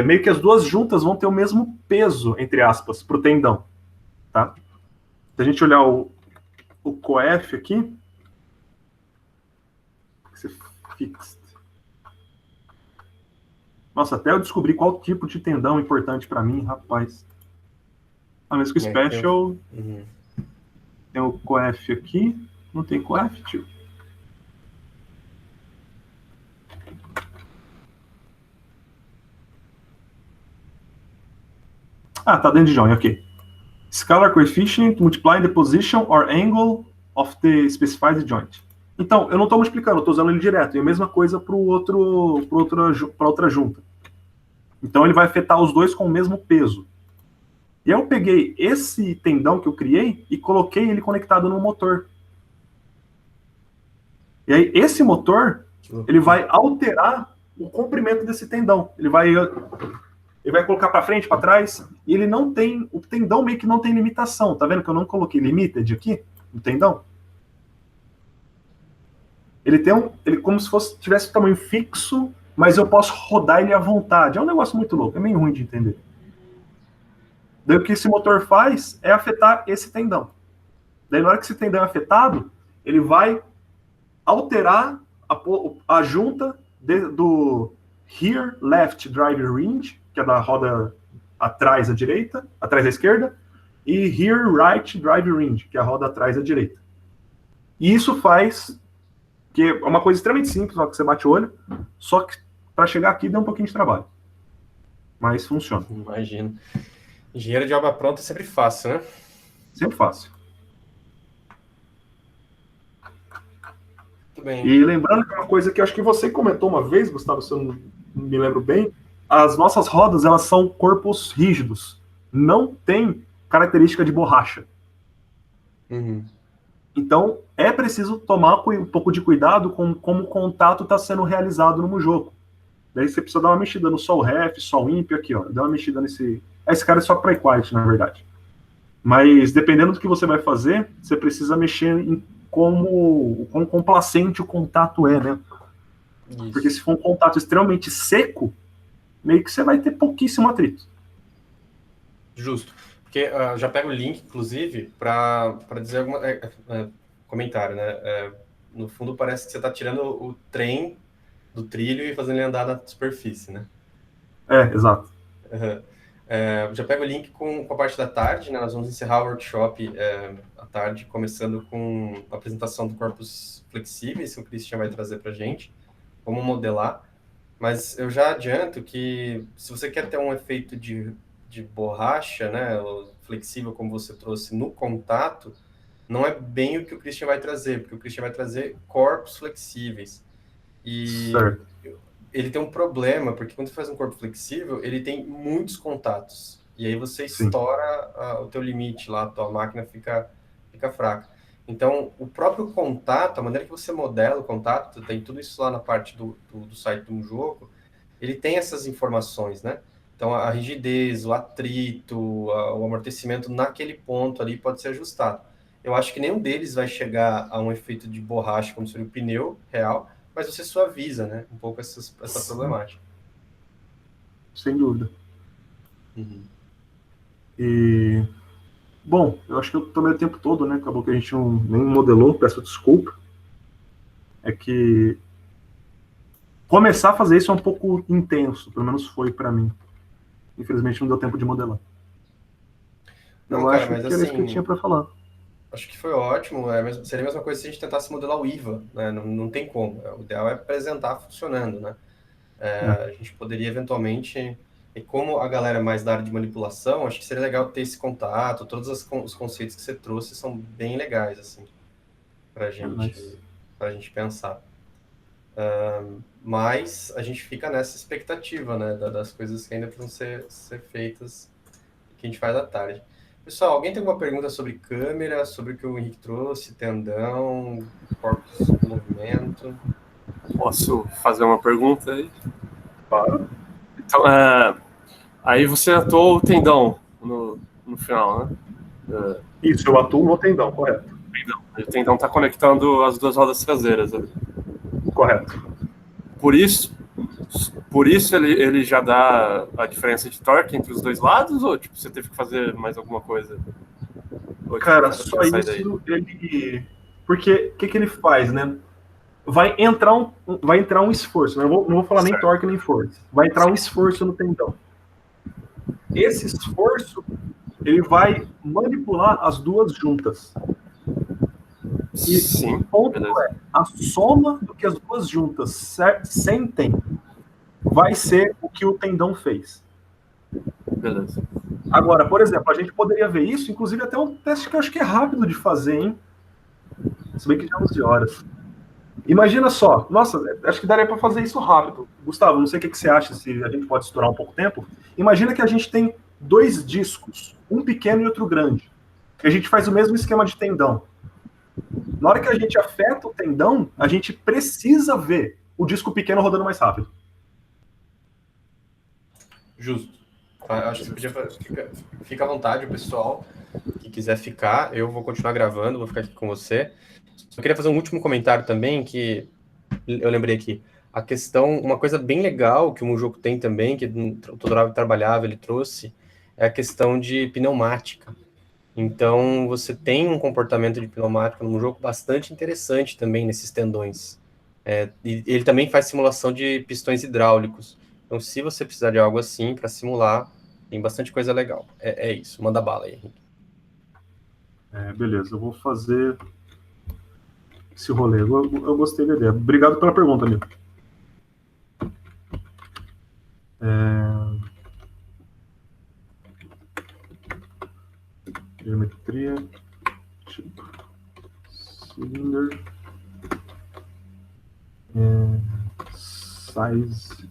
meio que as duas juntas vão ter o mesmo peso, entre aspas, para o tendão. Tá? Se a gente olhar o coef aqui, fixed. Nossa, até eu descobri qual tipo de tendão é importante para mim, rapaz. A mesma que o Special. Tem o coef aqui. Não tem coef, tio. Tá dentro de join, ok. Scalar coefficient multiplying the position or angle of the specified joint. Então, eu não estou multiplicando, eu estou usando ele direto. E a mesma coisa para outra junta. Então, ele vai afetar os dois com o mesmo peso. E eu peguei esse tendão que eu criei e coloquei ele conectado no motor. E aí, esse motor, ele vai alterar o comprimento desse tendão. Ele vai colocar para frente, para trás, e ele não tem... O tendão meio que não tem limitação. Tá vendo que eu não coloquei limited aqui no tendão? Ele tem ele como se tivesse um tamanho fixo, mas eu posso rodar ele à vontade. É um negócio muito louco, é meio ruim de entender. Daí o que esse motor faz é afetar esse tendão. Daí na hora que esse tendão é afetado, ele vai alterar a junta do Here Left Drive Range, que é da roda atrás à direita, atrás à esquerda, e Here Right Drive Range, que é a roda atrás à direita. E isso faz que é uma coisa extremamente simples, só que você bate o olho, só que para chegar aqui deu um pouquinho de trabalho. Mas funciona. Imagino. Engenheiro de obra pronta é sempre fácil, né? Sempre fácil. Muito bem. E lembrando que é uma coisa que eu acho que você comentou uma vez, Gustavo, se eu não me lembro bem, as nossas rodas, elas são corpos rígidos. Não tem característica de borracha. Então, é preciso tomar um pouco de cuidado com como o contato está sendo realizado no jogo. Daí você precisa dar uma mexida no sol ref, sol ímpio aqui, ó. Dá uma mexida nesse... Esse cara é só para quiet, na verdade. Mas dependendo do que você vai fazer, você precisa mexer em como complacente o contato é, né? Isso. Porque se for um contato extremamente seco, meio que você vai ter pouquíssimo atrito. Justo. Porque já pego o link, inclusive, para dizer algum comentário, né? No fundo, parece que você está tirando o trem do trilho e fazendo ele andar na superfície, né? Exato. Uhum. Já pego o link com a parte da tarde, né? Nós vamos encerrar o workshop à tarde, começando com a apresentação do corpos flexíveis, que o Christian vai trazer para a gente, como modelar. Mas eu já adianto que, se você quer ter um efeito de borracha, né, flexível, como você trouxe, no contato, não é bem o que o Christian vai trazer, porque o Christian vai trazer corpos flexíveis. E certo. ele tem um problema, porque quando você faz um corpo flexível, ele tem muitos contatos. E aí você Sim. estoura o teu limite lá, a tua máquina fica fraca. Então, o próprio contato, a maneira que você modela o contato, tem tudo isso lá na parte do site do jogo, ele tem essas informações, né? Então, a rigidez, o atrito, o amortecimento naquele ponto ali pode ser ajustado. Eu acho que nenhum deles vai chegar a um efeito de borracha, como seria o pneu real, mas você suaviza, né? Um pouco essa problemática. Sem dúvida. Uhum. E... Bom, eu acho que eu tomei o tempo todo, né? Acabou que a gente nem modelou, peço desculpa. É que começar a fazer isso é um pouco intenso, pelo menos foi para mim. Infelizmente não deu tempo de modelar. Não, eu cara, acho mas que era isso que eu assim, tinha para falar. acho que foi ótimo. Seria a mesma coisa se a gente tentasse modelar o IVA, né? Não tem como. O ideal é apresentar funcionando, né? A gente poderia eventualmente, e como a galera é mais da área de manipulação, acho que seria legal ter esse contato. Todos os conceitos que você trouxe são bem legais, assim, para a gente pensar. Mas a gente fica nessa expectativa, né, das coisas que ainda precisam ser feitas, que a gente faz à tarde. Pessoal, alguém tem alguma pergunta sobre câmera, sobre o que o Henrique trouxe, tendão, corpos em movimento? Posso fazer uma pergunta aí? Claro. Então, aí você atuou o tendão no final, né? Isso, eu atuo no tendão, correto. O tendão está conectando as duas rodas traseiras. Né? Correto. Por isso ele já dá a diferença de torque entre os dois lados, ou tipo, você teve que fazer mais alguma coisa? Ou, cara, só isso ele... Porque o que ele faz, né? Vai entrar um esforço, né? Não vou falar nem torque nem força. Vai entrar um esforço no tendão. Esse esforço, ele vai manipular as duas juntas. E sim, o ponto é, a soma do que as duas juntas sentem vai ser o que o tendão fez. Beleza. Agora, por exemplo, a gente poderia ver isso, inclusive até um teste que eu acho que é rápido de fazer, hein? Se bem que já é 11 horas. Imagina só, nossa, acho que daria para fazer isso rápido. Gustavo, não sei o que você acha, se a gente pode estourar um pouco tempo. Imagina que a gente tem dois discos, um pequeno e outro grande. A gente faz o mesmo esquema de tendão. Na hora que a gente afeta o tendão, a gente precisa ver o disco pequeno rodando mais rápido. Justo. Acho que você podia fica à vontade, o pessoal que quiser ficar, eu vou continuar gravando, vou ficar aqui com você. Eu queria fazer um último comentário também, que eu lembrei aqui. A questão, uma coisa bem legal que o Mujoku tem também, que o Todorov trabalhava, ele trouxe, é a questão de pneumática. Então, você tem um comportamento de pneumática no Mujoku bastante interessante também nesses tendões. E ele também faz simulação de pistões hidráulicos. Então, se você precisar de algo assim para simular, tem bastante coisa legal. É isso, manda bala aí, Henrique. Beleza, eu vou fazer esse rolê. Eu gostei da ideia. Obrigado pela pergunta, amigo. Geometria, tipo, cylinder, size.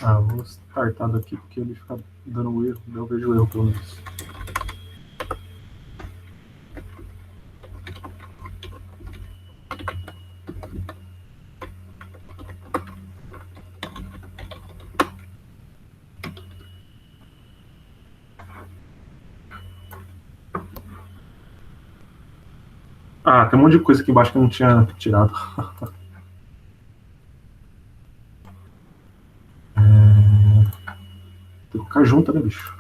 Ah, vou startar daqui porque ele fica dando erro. Eu vejo erro pelo menos. Ah, tem um monte de coisa aqui embaixo que eu não tinha tirado. Tem que colocar junto, né, bicho?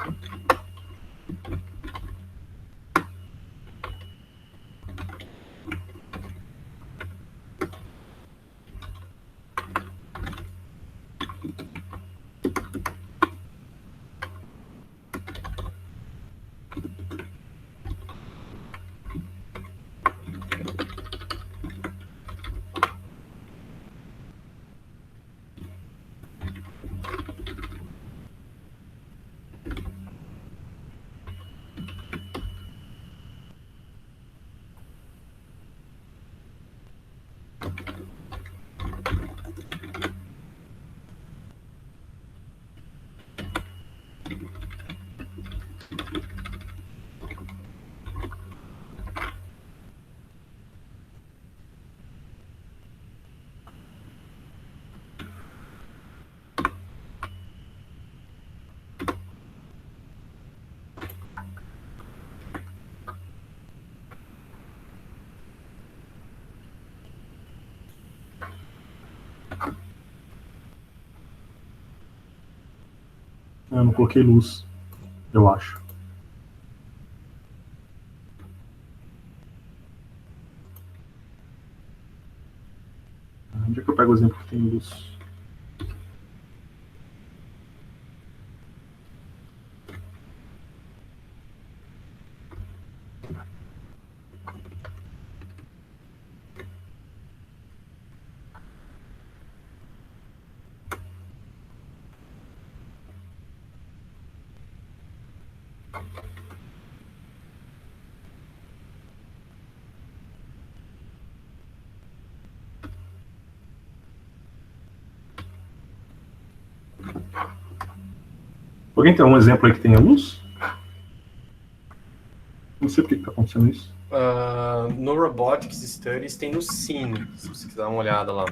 Eu não coloquei luz, eu acho. Onde é que eu pego o exemplo que tem luz? Alguém tem algum exemplo aí que tenha luz? Não sei por que está acontecendo isso. No Robotics Studies tem no Cine, se você quiser dar uma olhada lá.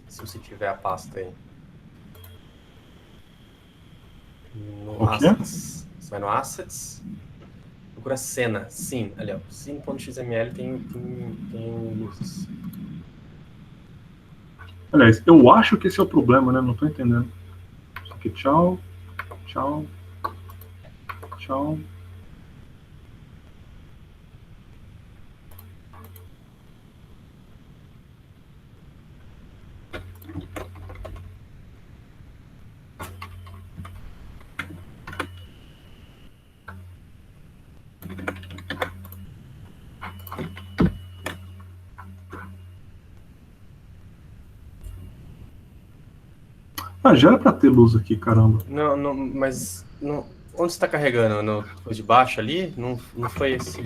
Se você tiver a pasta aí. No O quê? Assets. Você vai no Assets, procura cena, Scene, ali ó. Scene.xml tem luzes. Aliás, eu acho que esse é o problema, né? Não tô entendendo. Isso aqui, tchau, tchau, tchau. Ah, já era pra ter luz aqui, caramba. Não, mas onde você está carregando? No coisa de baixo ali? Não foi esse.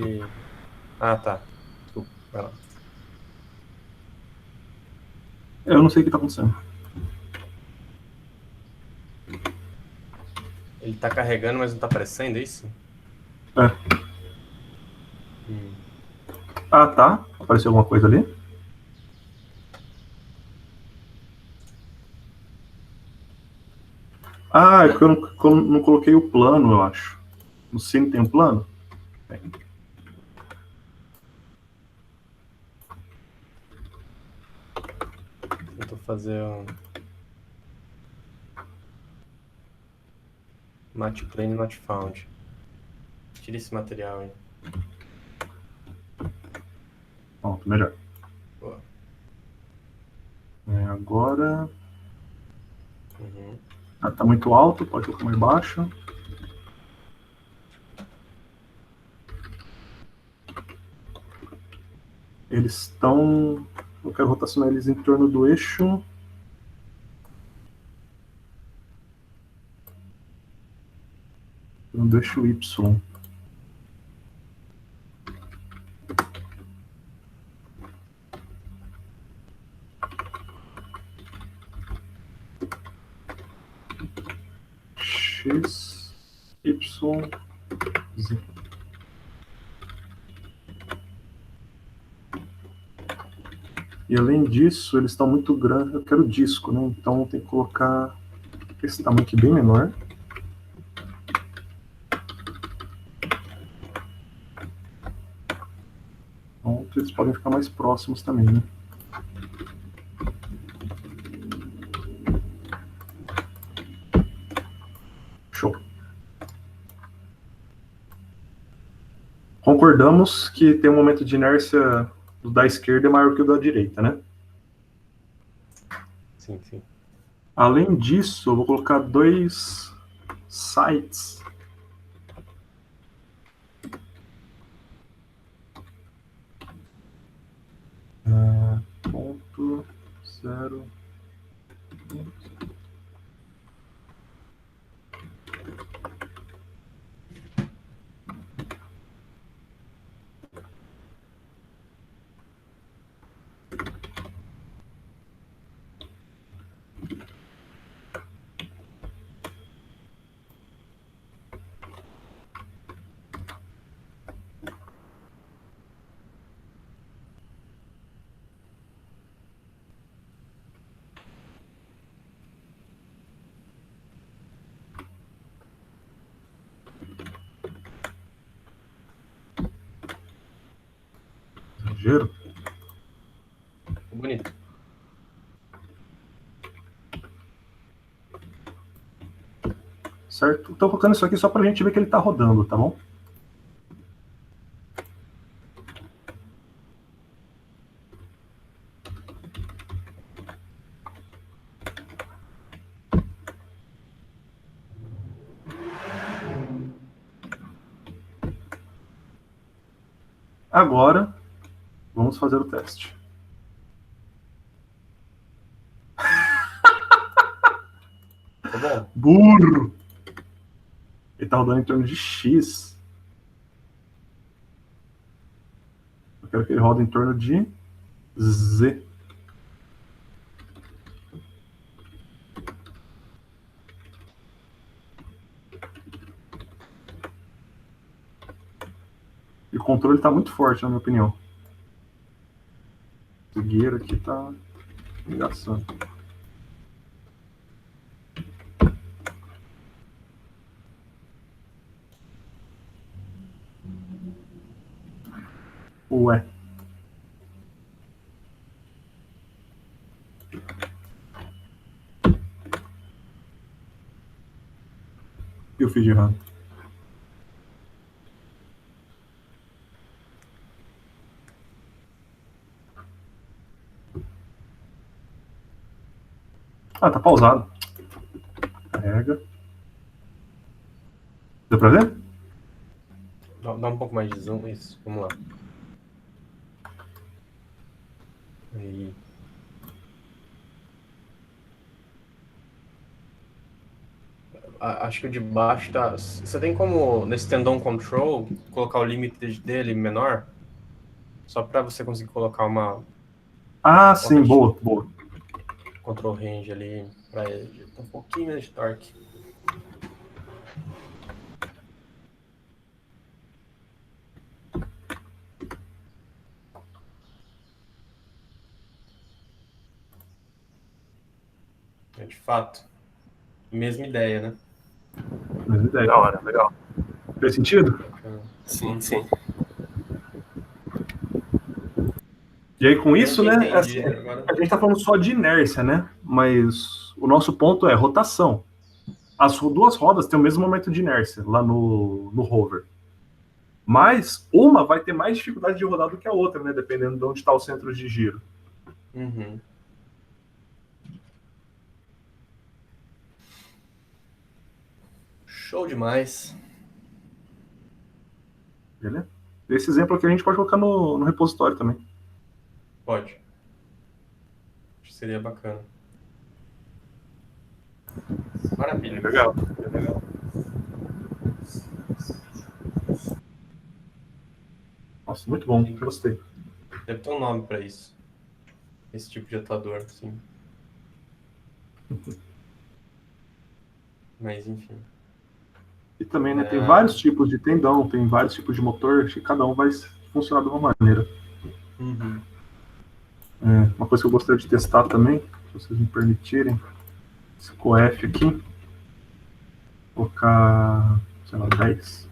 Ah, tá. Desculpa, vai lá. Eu não sei o que tá acontecendo. Ele está carregando, mas não está aparecendo, é isso? É. Ah, tá. Apareceu alguma coisa ali? Ah, é porque eu não coloquei o plano, eu acho. No Cine tem um plano? Tem. Tentou fazer um. Match plane not found. Tira esse material aí. Pronto, melhor. Boa. Agora. Uhum. Ah, tá muito alto, pode colocar mais baixo. Eles estão. Eu quero rotacionar eles em torno do eixo. Do eixo Y. X, Y, Z. E além disso, eles estão muito grandes. Eu quero disco, né? Então tem que colocar esse tamanho aqui bem menor. Então eles podem ficar mais próximos também, né? Show. Concordamos que tem um momento de inércia do da esquerda é maior que o da direita, né? Sim, sim. Além disso, eu vou colocar 2 sites. Ponto 0. Exagero. Bonito. Certo? Estou colocando isso aqui só para a gente ver que ele está rodando, tá bom? Agora, vamos fazer o teste. Tá bom? Burro! Ele está rodando em torno de X. Eu quero que ele rode em torno de Z. E o controle está muito forte, na minha opinião. O gear aqui está engraçando. Ué. O que eu fiz de errado? Ah, tá pausado. Carrega. Deu pra ver? Dá um pouco mais de zoom, isso. Vamos lá. Aí. Acho que o de baixo tá. Você tem como, nesse tendon control, colocar o limite dele menor? Só para você conseguir colocar uma Ah, sim, boa, boa. control range ali para ele. Um pouquinho menos de torque. É, de fato. Mesma ideia, né? Mesma ideia. Da hora, legal. Fez sentido? Sim, sim. E aí, com isso, Eu né, entendi, assim, agora. a gente está falando só de inércia, né? Mas o nosso ponto é rotação. As duas rodas têm o mesmo momento de inércia lá no rover. Mas uma vai ter mais dificuldade de rodar do que a outra, né? Dependendo de onde está o centro de giro. Uhum. Show demais. Beleza? Esse exemplo aqui a gente pode colocar no repositório também. Pode. Acho que seria bacana. Maravilha. Legal. Legal. Nossa, muito bom. Gostei. Deve ter um nome para isso. Esse tipo de atuador, sim. Mas enfim. E também, né, tem vários tipos de tendão, tem vários tipos de motor, acho que cada um vai funcionar de uma maneira. Uhum. Uma coisa que eu gostaria de testar também, se vocês me permitirem, esse coef aqui, colocar, sei lá, 10.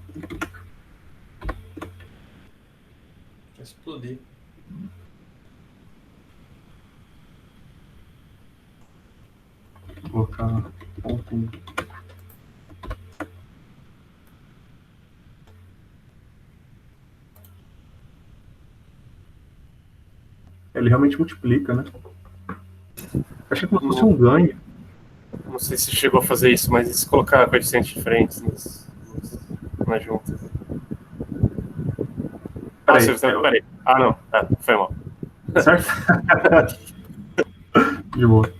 Vai explodir. Colocar ponto. Ele realmente multiplica, né? Achei como se fosse um ganho. Não sei se chegou a fazer isso, mas e se colocar coeficientes diferentes nas juntas? Peraí. Ah, não. Foi mal. Certo? De boa.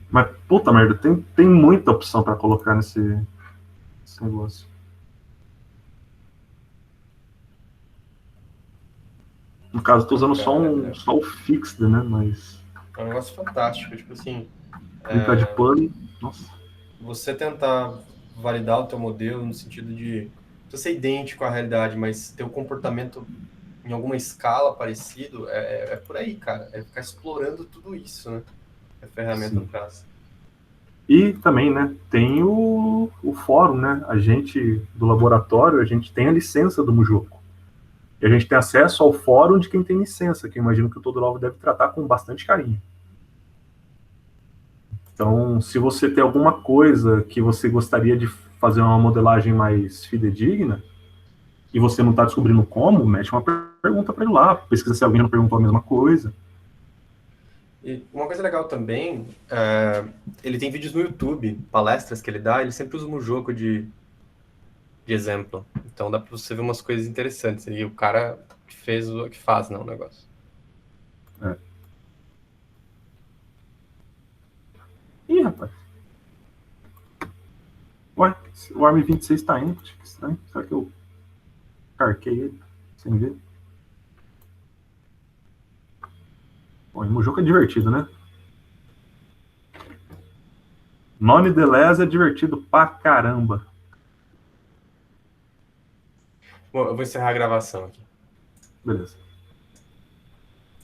Mas, puta merda, tem muita opção pra colocar nesse negócio. No caso, eu tô usando só o fixed, né? Mas. É um negócio fantástico, tipo assim. Brincar de pano, nossa. Você tentar validar o teu modelo no sentido de não ser idêntico à realidade, mas ter um comportamento em alguma escala parecido, é por aí, cara. É ficar explorando tudo isso, né? A ferramenta traz. E também, né, tem o fórum, né? A gente, do laboratório, a gente tem a licença do Mujoco. E a gente tem acesso ao fórum de quem tem licença, que eu imagino que o Todorov deve tratar com bastante carinho. Então, se você tem alguma coisa que você gostaria de fazer uma modelagem mais fidedigna, e você não está descobrindo como, mete uma pergunta para ele lá, pesquisa se alguém não perguntou a mesma coisa. E uma coisa legal também, ele tem vídeos no YouTube, palestras que ele dá, ele sempre usa um jogo de exemplo. Então dá para você ver umas coisas interessantes. E o cara que faz, não, o negócio. Ih, rapaz. Ué, o ARM26 tá indo, que estranho. Será que eu carquei ele sem ver? Bom, o jogo é divertido, né? None the Less é divertido pra caramba. Bom, eu vou encerrar a gravação aqui. Beleza.